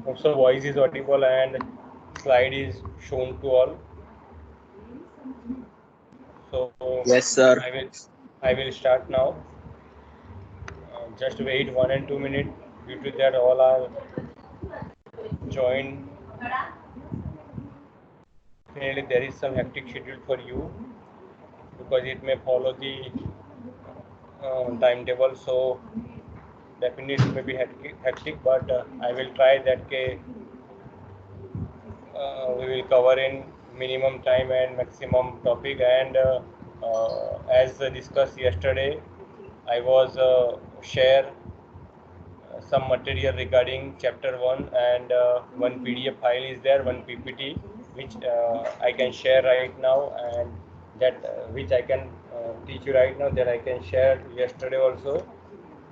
Also, voice is audible and slide is shown to all. So Yes, sir. I will start now. Just wait 1 and 2 minutes. Due to that, all are joined. Definitely, there is some hectic schedule for you because it may follow the timetable. So definitely it may be hectic, but I will try that we will cover in minimum time and maximum topic. And as discussed yesterday, I was share some material regarding chapter 1, and one PDF file is there, one PPT, which I can share right now, and that which I can teach you right now, that I can share yesterday also,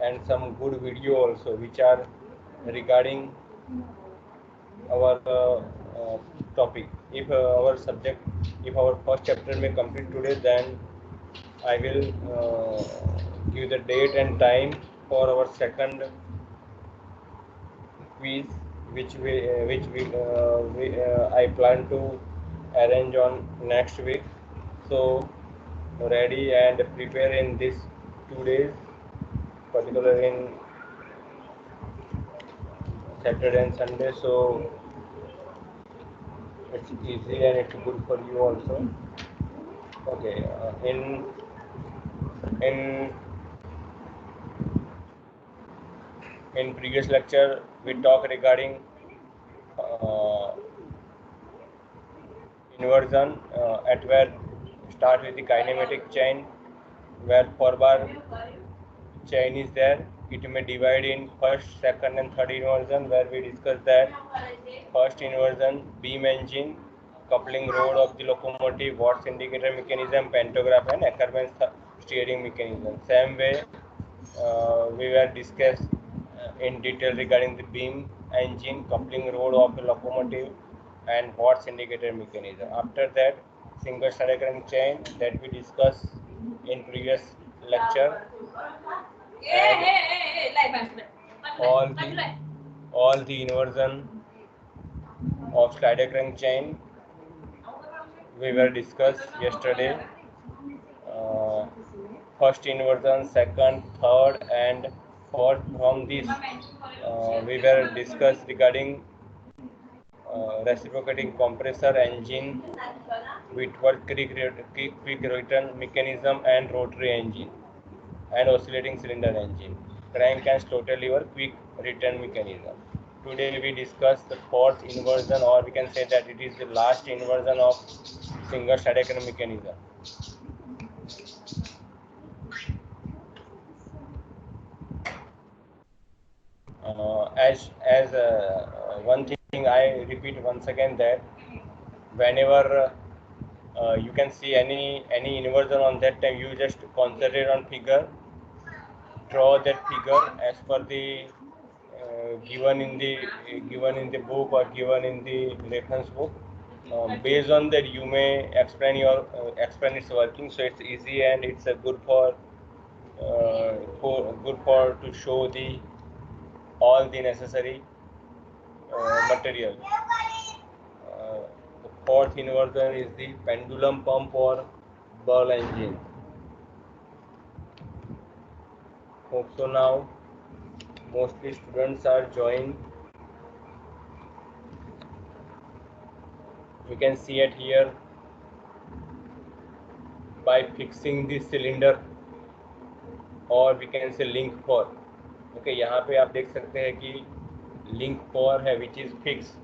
and some good video also which are regarding our topic. If our subject, if our first chapter may complete today, then I will give the date and time for our second quiz, which I plan to arrange on next week. So ready and prepare in these 2 days, particularly in Saturday and Sunday. So it's easy and it's good for you also. Okay, in in previous lecture we talked regarding uh, inversion at where start with the kinematic chain, where four-bar chain is there. It may divide in first, second and third inversion, where we discuss that first inversion, beam engine, coupling rod of the locomotive, Watt's indicator mechanism, pantograph and Ackermann's steering mechanism. Same way we were discussed in detail regarding the beam engine, coupling rod of the locomotive and Watt's indicator mechanism. After that, single diagram chain that we discussed in previous lecture, and all the inversion of slide crank chain we were discussed yesterday. Uh, First inversion, second, third, and fourth. From this, we were discussed regarding reciprocating compressor engine, Whitworth quick return mechanism, and rotary engine, and oscillating cylinder engine, crank and slotted lever quick return mechanism. Today we discuss the fourth inversion, or we can say that it is the last inversion of single Stadler mechanism. As one thing I repeat once again, that whenever you can see any inversion on that time, you just concentrate on figure, draw that figure as per the given in the book or given in the reference book. Based on that, you may explain its working, so it's easy and it's a good for to show the all the necessary material. The fourth inversion is the pendulum pump or ball engine. Hope so now mostly students are joined. You can see it here by fixing the cylinder, or we can say link 4. Okay, यहाँ पे आप देख सकते हैं कि link 4 है which is fixed.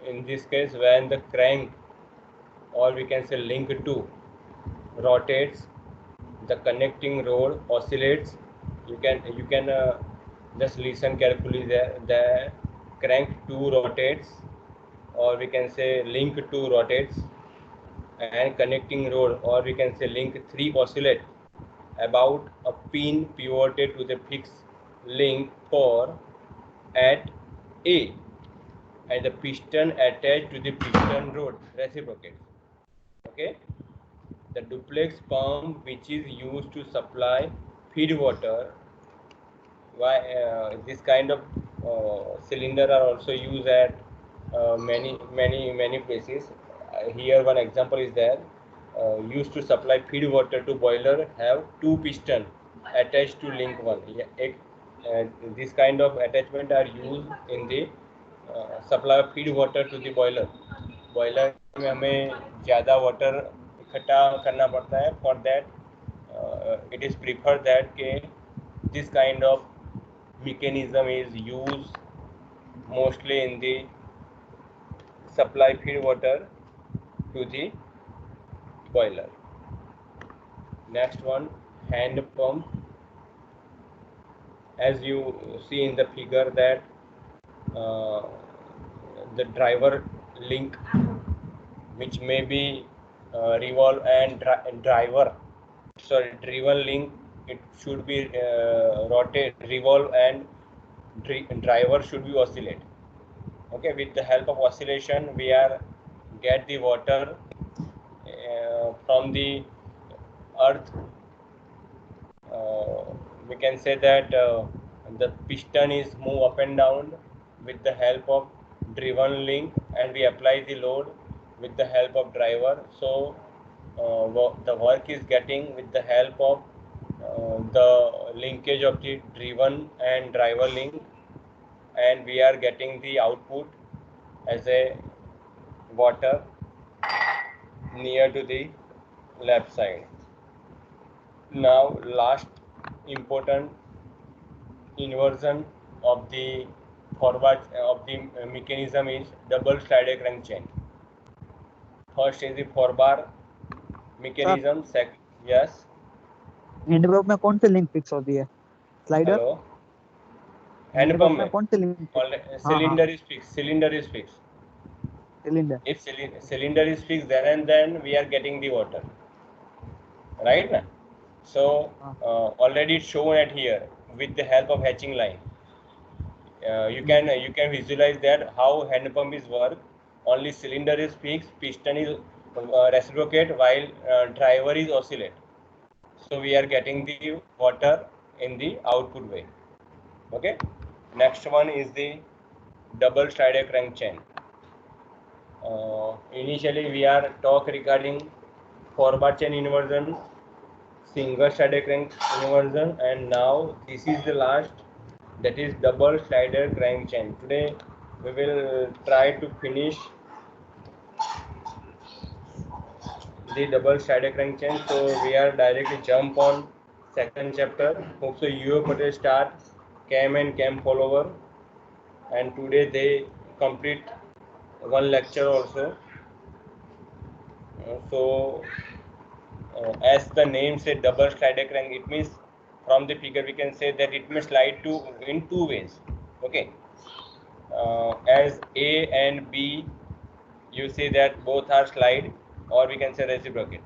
In this case, when the crank, or we can say link 2, rotates, the connecting rod oscillates. You can just listen carefully there. The crank 2 rotates, or we can say link 2 rotates, and connecting rod, or we can say link 3, oscillate about a pin pivoted to the fixed link 4 at A, and the piston attached to the piston rod reciprocates. Okay, the duplex pump which is used to supply feed water, why this kind of cylinder are also used at many places. Here one example is there. Used to supply feed water to boiler have two piston attached to link one. This kind of attachment are used in the supply of feed water to the boiler. Boiler में हमें ज़्यादा water इकट्ठा करना पड़ता है. For that it is prefer that के this kind of mechanism is used mostly in the supply feed water to the boiler. Next one, hand pump. As you see in the figure that the driver link, which may be revolve and driven link, it should be rotate, revolve, and driver should be oscillate. Okay, with the help of oscillation we are get the water from the earth. We can say that the piston is move up and down with the help of driven link, and we apply the load with the help of driver. So the work is getting with the help of the linkage of the driven and driver link, and we are getting the output as a water near to the left side. Now last important inversion of the forward of the mechanism is double slided crank chain. First is the 4-bar mechanism. Second, yes. Hand pump में कौन सी link fix होती है? Slider. Hello, hand pump में कौन सी link? cylinder is fixed. Cylinder is fixed. Cylinder. If cylinder is fixed, then we are getting the water, right? So already it's shown at here with the help of hatching line. You can visualize that how hand pump is work. Only cylinder is fixed, piston is reciprocate, while driver is oscillate. So we are getting the water in the output way. Okay. Next one is the double slided crank chain. Initially we are talk regarding 4-bar chain inversion, single slided crank inversion, and now this is the last, that is double slided crank chain. Today we will try to finish the double slided crank chain. So we are directly jump on second chapter. Hope so you Patel start cam and cam follower, and today they complete one lecture also. So as the name said, double slided crank, it means from the figure we can say that it may slide in two ways. Okay, as A and B, you see that both are slide, or we can say reciprocate.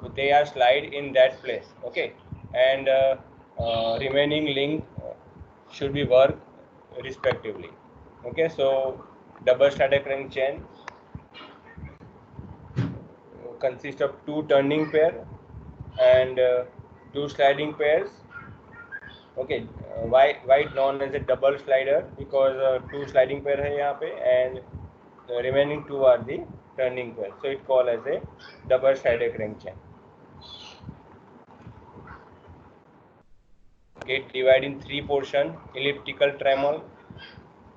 So they are slide in that place. Okay, and remaining link should be work respectively. Okay, so double slided crank chain consists of two turning pair and two sliding pairs. Okay, why it known as a double slider? Because two sliding pair है यहाँ पे, and the remaining two are the turning pair. So it called as a double slided crank chain. It divided in three portions: elliptical tremel,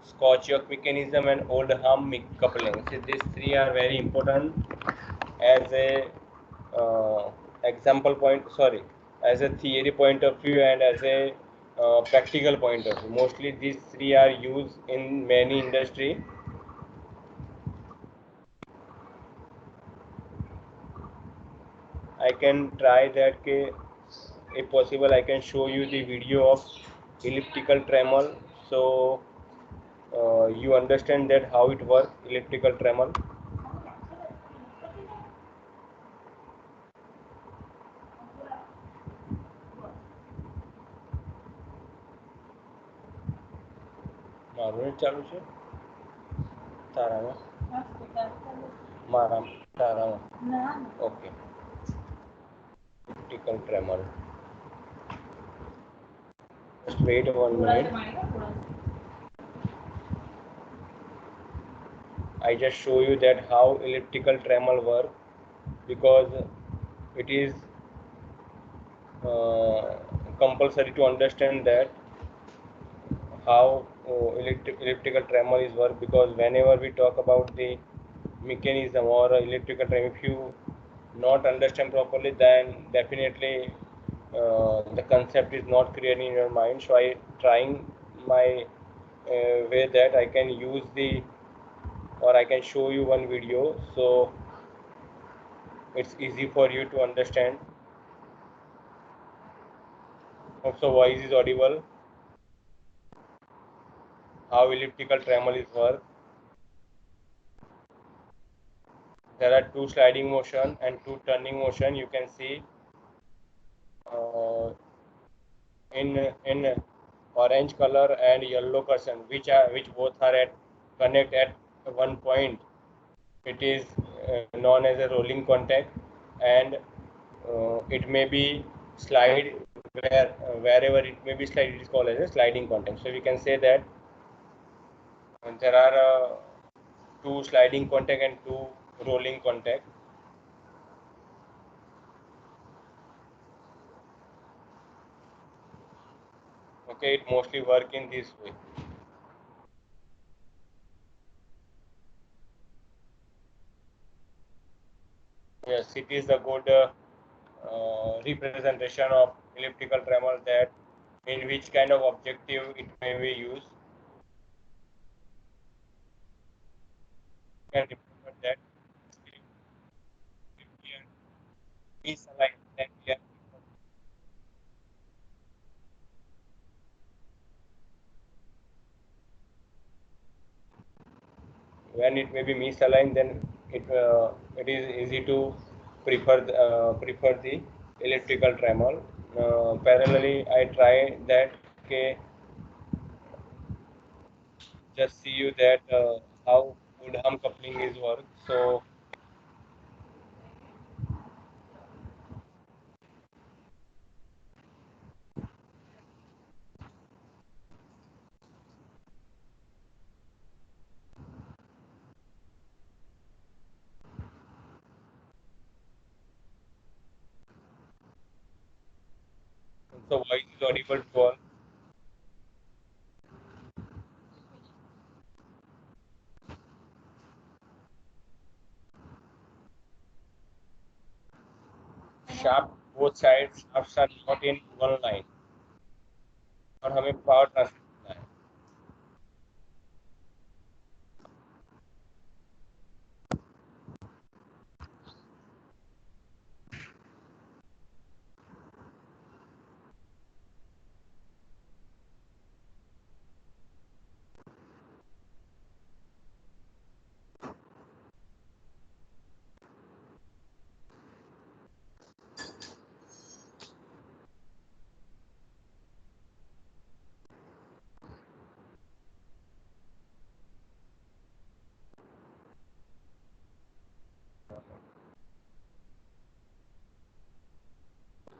Scotch yoke mechanism, and Oldham coupling. So these three are very important as a example point, as a theory point of view and as a practical point of view. Mostly these three are used in many industry. I can try that, if possible I can show you the video of elliptical tremel, so you understand that how it works, elliptical tremel. મારું ચાલુ છે તારામાં તારામાં okay elliptical tremel. just wait 1 minute. I just show you that how elliptical tremor work, because it is compulsory to understand that how elliptical tremor is work, because whenever we talk about the mechanism or elliptical tremor, if you not understand properly, then definitely the concept is not clear in your mind. So I trying my way that I can use the, or I can show you one video so it's easy for you to understand. Hope so voice is audible. How elliptical tremor is work. There are two sliding motion and two turning motion. You can see uh, in orange color and yellow person, which both are at connect at one point. It is known as a rolling contact, and it may be slide wherever it may be slide. It is called as a sliding contact. So we can say that there are two sliding contact and two rolling contact. Okay, it mostly work in this way. Yes, it is a good representation of elliptical tremor, that in which kind of objective it may be used. You can remember that if we are misaligned, then we are, when it may be misaligned, then it is easy to prefer the electrical tremor. Parallelly, I try that. Okay, just see you that how good hum coupling is work. So voice is audible to all. Shaft, both sides shafts are not in one line, और हमें power transfer करना है.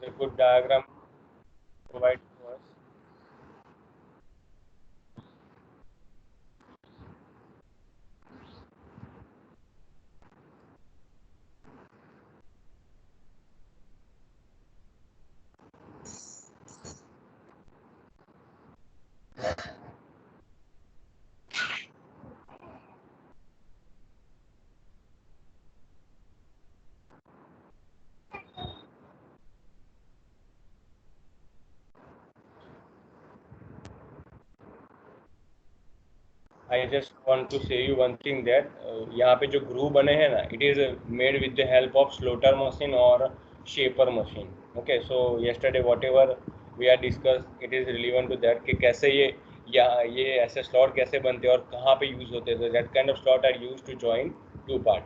The good diagram provided to us. I just want to say you one thing that यहाँ पे जो ग्रू बने हैं ना, it is made with the help of slaughter machine or shaper machine. Okay, so yesterday whatever we are discussed, it is relevant to that कि कैसे ये ऐसे slot कैसे बनते हैं और कहाँ पे use होते हैं. So that kind of slot are used to join two part.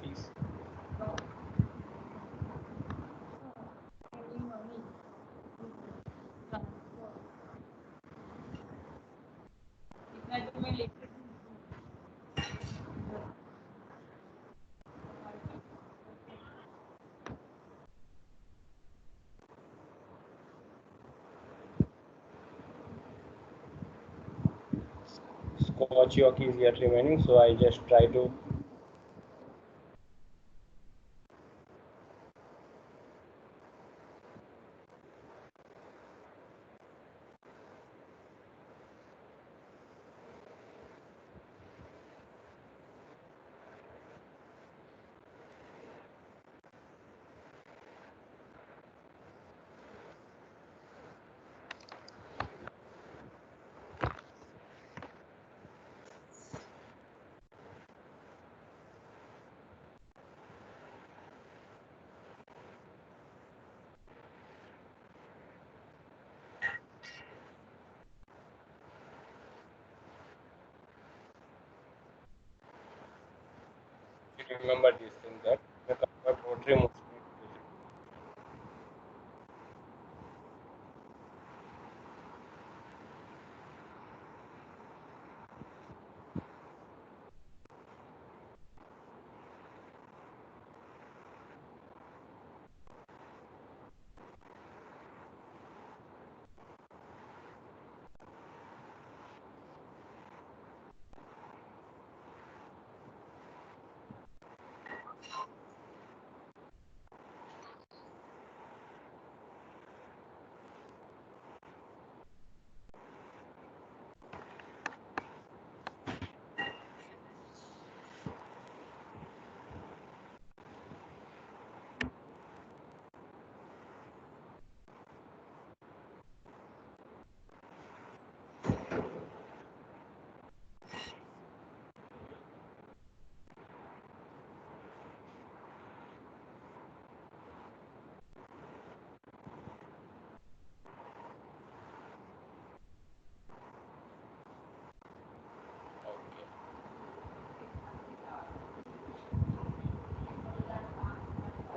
Please. Scotch yolk is yet remaining, so I just try to remember this thing that the convert rotary motion.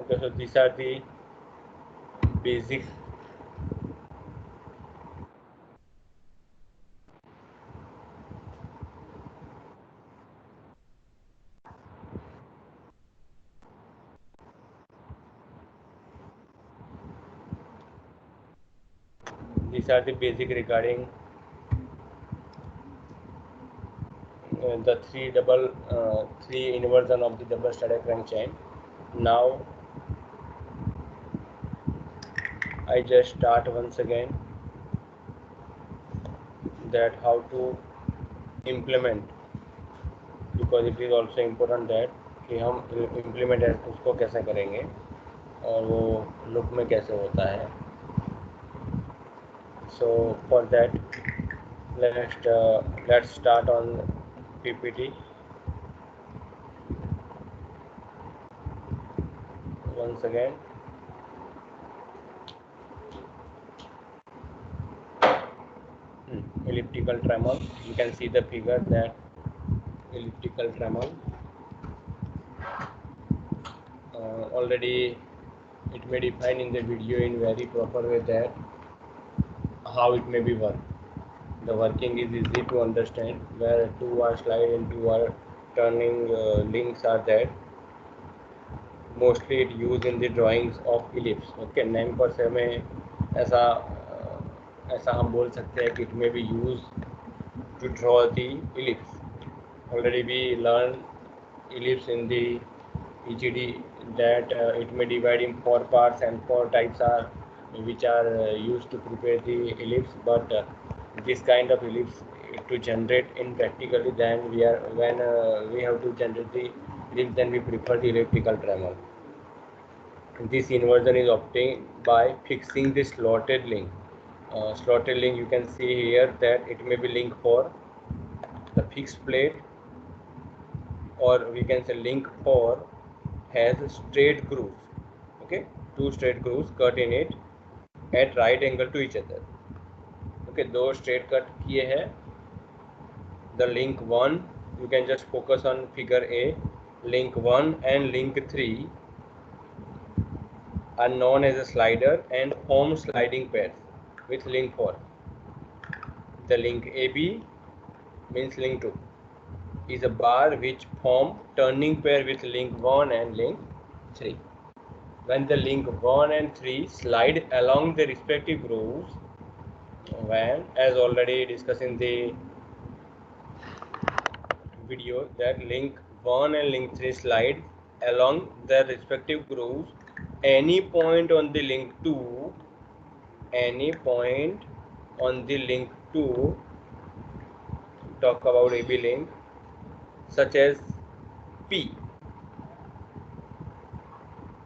Okay, so these are the basic regarding the three inversion of the double static crank chain. Now I just start once again that how to implement, because it is also important that कि हम implement उसको कैसे करेंगे और वो loop में कैसे होता है. So for that let's start on PPT once again. Elliptical tremor, you can see the figure that elliptical tremor already it may define in the video in very proper way that how it may be work. The working is easy to understand, where two are slide and two are turning links are there. Mostly it used in the drawings of ellipse. Okay, 9% में ऐसा हम बोल सकते हैं कि it may be used to draw the ellipse. Already we learned ellipse in the EGD that it may divide in 4 parts and 4 types are which are used to prepare the ellipse. But this kind of ellipse to generate in practically, then we have to generate the ellipse, then we prefer the elliptical tremor. This inversion is obtained by fixing the slotted link. Slotted link, you can see here that it may be link for the fixed plate, or we can say link for has straight grooves. Okay, 2 straight grooves cut in it at right angle to each other. Okay, those straight cut किए हैं. The link 1, you can just focus on figure A. Link 1 and link 3 are known as a slider and home sliding pairs with link 4. The link AB means link 2 is a bar which form turning pair with link 1 and link 3. When the link 1 and 3 slide along the respective grooves, when, as already discussed in the video, that link 1 and link 3 slide along their respective grooves, any point on the link 2, talk about AB link, such as P,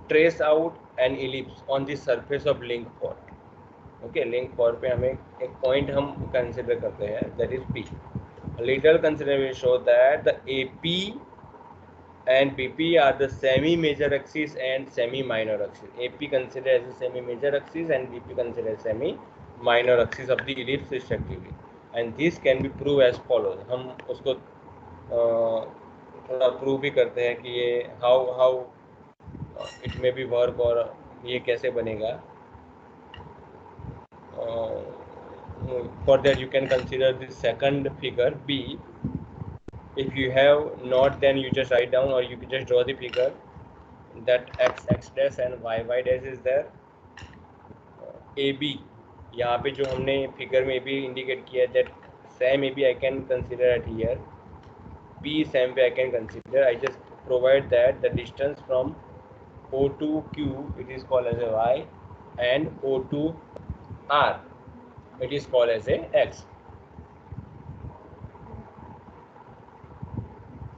trace out an ellipse on the surface of link 4. Okay, link 4 पे हमें एक point हम consider करते हैं, that is P. A little consideration will show that the AP and BP are the semi-major axis and semi-minor axis. AP considered as a semi-major axis and BP considered as semi-minor axis of the ellipse respectively. And this can be proved as follows. हम उसको थोड़ा prove भी करते हैं कि ये how it may be work और ये कैसे बनेगा. For that you can consider the second figure B. If you have not, then you just write down, or you can just draw the figure that x dash and y dash is there. AB यहाँ पे जो हमने figure में भी indicate किया that same AB I can consider at here. B same way I can consider. I just provide that the distance from O to Q it is called as a y, and O to R it is called as a x.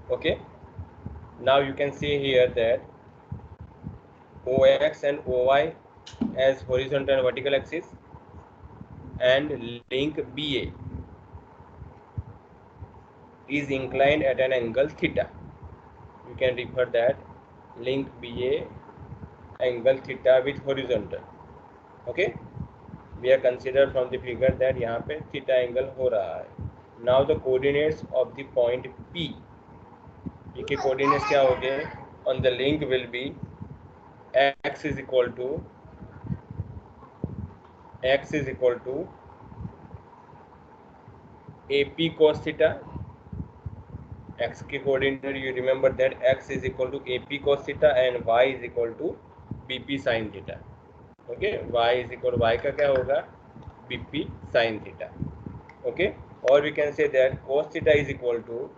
Okay, now you can see here that OX and OY as horizontal and vertical axis, and link BA is inclined at an angle theta. You can refer that link BA angle theta with horizontal. Okay, we are considered from the figure that यहाँ पे theta angle हो रहा है. Now the coordinates of the point P. P के coordinates क्या हो गए? On the link will be x is equal to AP cos theta. X के coordinate you remember that x is equal to AP cos theta and y is equal to BP sin theta. Okay, y is equal to y का क्या होगा? BP sin theta. Okay, or we can say that cos theta is equal to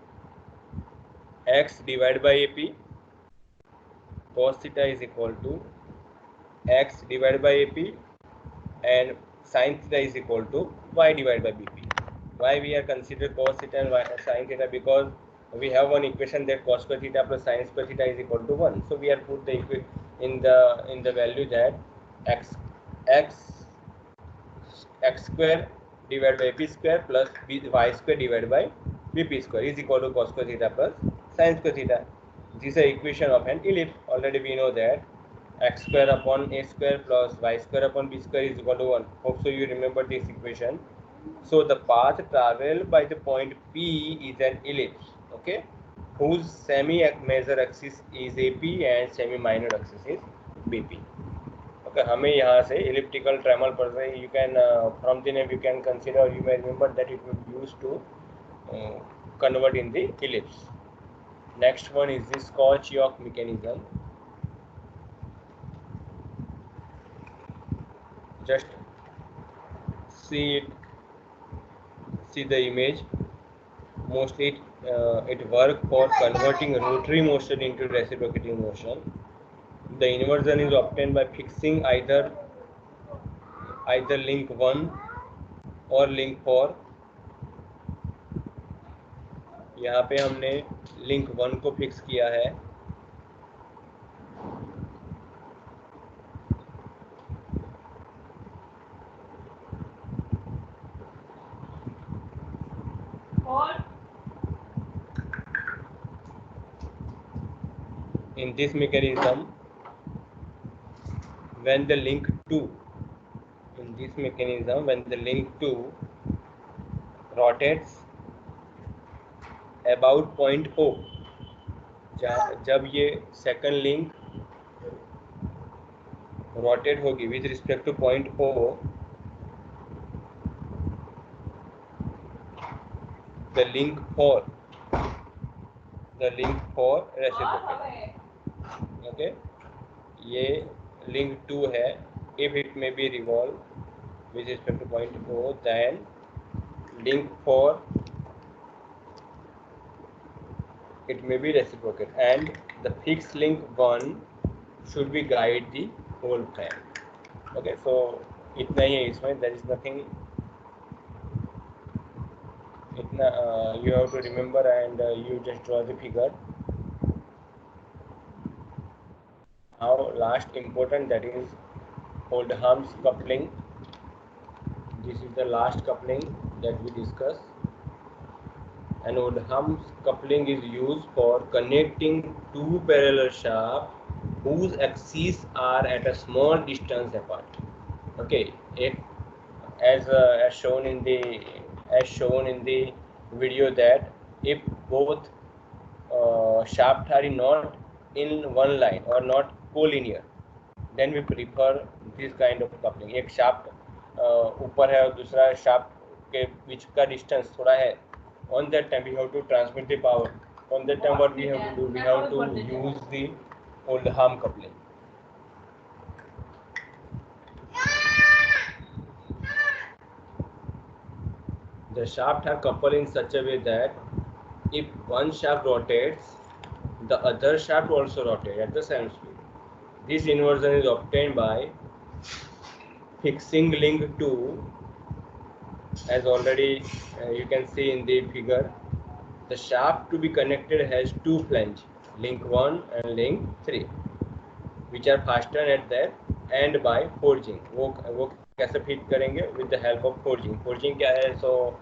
x divided by AP. Cos theta is equal to x divided by AP, and sin theta is equal to y divided by BP. Why we are considered cos theta and sin theta? Because we have one equation that cos square theta plus sin square theta is equal to 1. So we are put the in the value that x square divided by AP square plus y square divided by BP square is equal to cos square theta plus sin square theta. This is the equation of an ellipse. Already we know that x square upon a square plus y square upon b square is equal to 1. Hope so you remember this equation. So the path traveled by the point P is an ellipse. Okay, whose semi-major axis is AP and semi-minor axis is BP. Okay, हमें यहाँ से elliptical tremor पढ़ रहे हैं. You can from the name you can consider, you may remember that it will be used to convert in the ellipse. Next one is the Scotch-Yoke mechanism. Just see it, see the image. Mostly it work for converting rotary motion into reciprocating motion. The inversion is obtained by fixing either link 1 or link 4. यहाँ पे हमने link 1 को fix किया है. In this mechanism, when the link 2 rotates about point O, जब ये second link rotate होगी with respect two point O, the link 4 reciprocate. Okay, ये link 2 है. If it may be revolved with respect to point O, then link 4 it may be reciprocate, and the fixed link 1 should be guide the whole frame. Okay, so इतना ही है इसमें. There is nothing. इतना you have to remember, and you just draw the figure. Now last important, that is Oldham's coupling. This is the last coupling that we discuss. And Oldham's coupling is used for connecting two parallel shafts whose axes are at a small distance apart. Okay, as shown in the video, that if both shafts are not in one line or not collinear, then we prefer this kind of coupling. एक shaft ऊपर है और दूसरा shaft के बीच का distance थोड़ा है. On that time we have to transmit the power. On that time what we have to do? We have to use the Oldham coupling. The shafts are coupled in such a way that if one shaft rotates, the other shaft also rotates at the same speed. This inversion is obtained by fixing link 2, as already you can see in the figure. The shaft to be connected has two flanges, link 1 and link 3, which are fastened at their end by forging. वो कैसे fit करेंगे? With the help of forging. Forging क्या है? So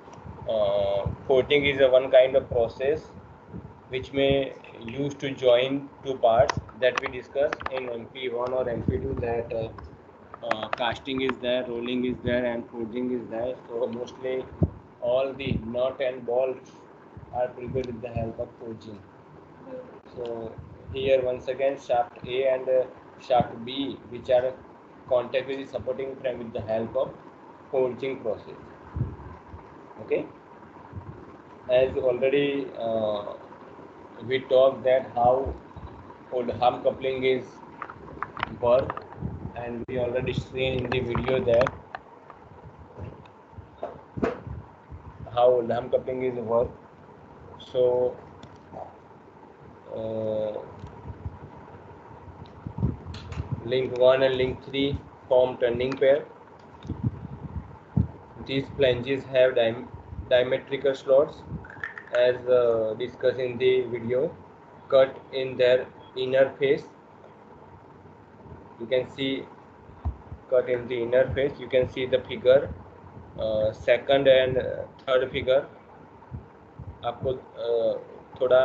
forging is one kind of process which may use to join two parts that we discussed in MP1 or MP2, that casting is there, rolling is there, and forging is there. So mostly all the nut and bolts are prepared with the help of forging. So here once again shaft A and shaft B, which are contact with the supporting frame with the help of forging process. Okay, as already we talked that how Oldham coupling is work, and we already seen in the video that how Oldham coupling is work. So link 1 and link 3 form turning pair. These flanges have diametrical slots, as discussed in the video, cut in their inner face. You can see cut in the inner face. You can see the figure, second and third figure आपको थोड़ा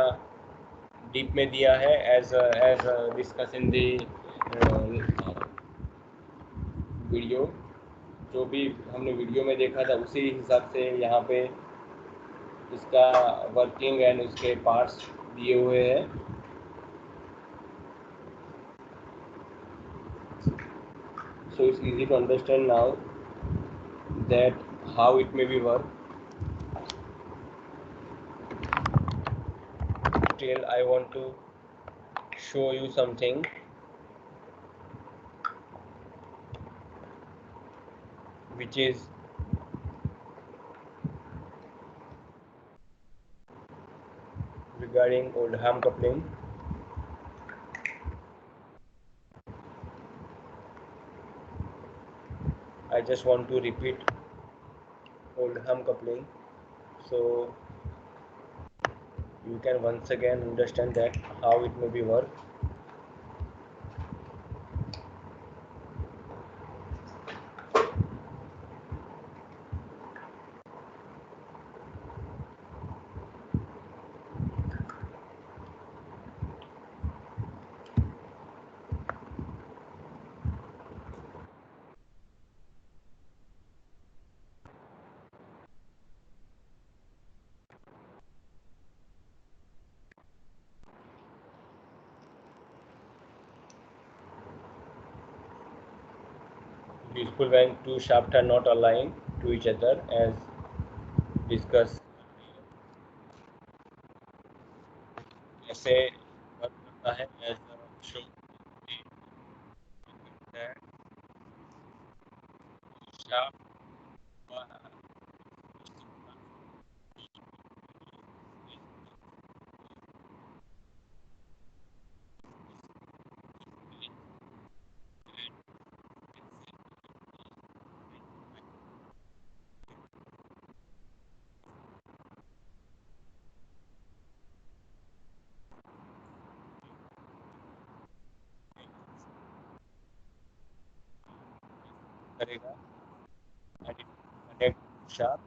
deep में दिया है, as discussed in the video. जो भी हमने video में देखा था उसी हिसाब से यहाँ पे इसका वर्किंग एंड उसके पार्ट्स दिए हुए हैं। So it's easy to understand now that how it may be work. Still, I want to show you something which is regarding Oldham coupling. I just want to repeat Oldham coupling so you can once again understand that how it may be work. Useful when two shafts are not aligned to each other as discussed. ऐसे work करता है as shown that shaft करेगा and it connect shaft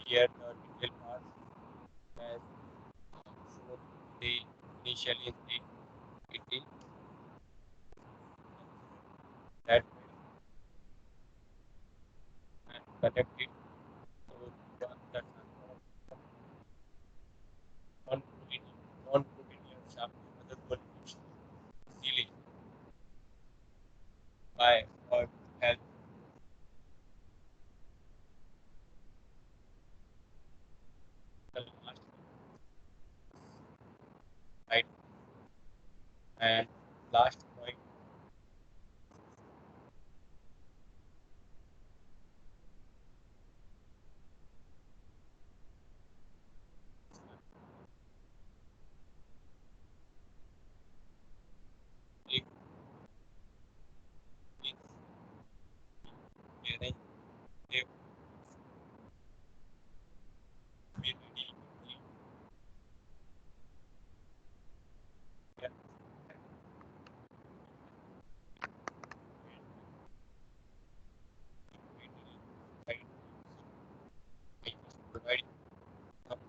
here the detail parts as shown the initially in the it that and connect it to the non-collinear shaft to other collinear shaft easily by help the last right and last point एक clearing they be ready yeah, right I just provide some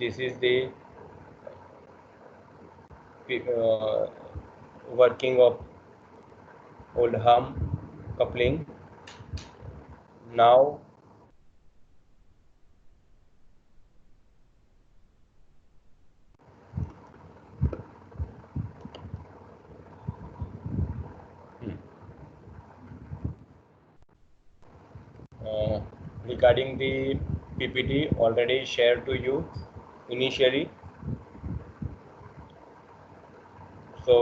this is the working of Oldham coupling. Now regarding the PPT already shared to you initially. So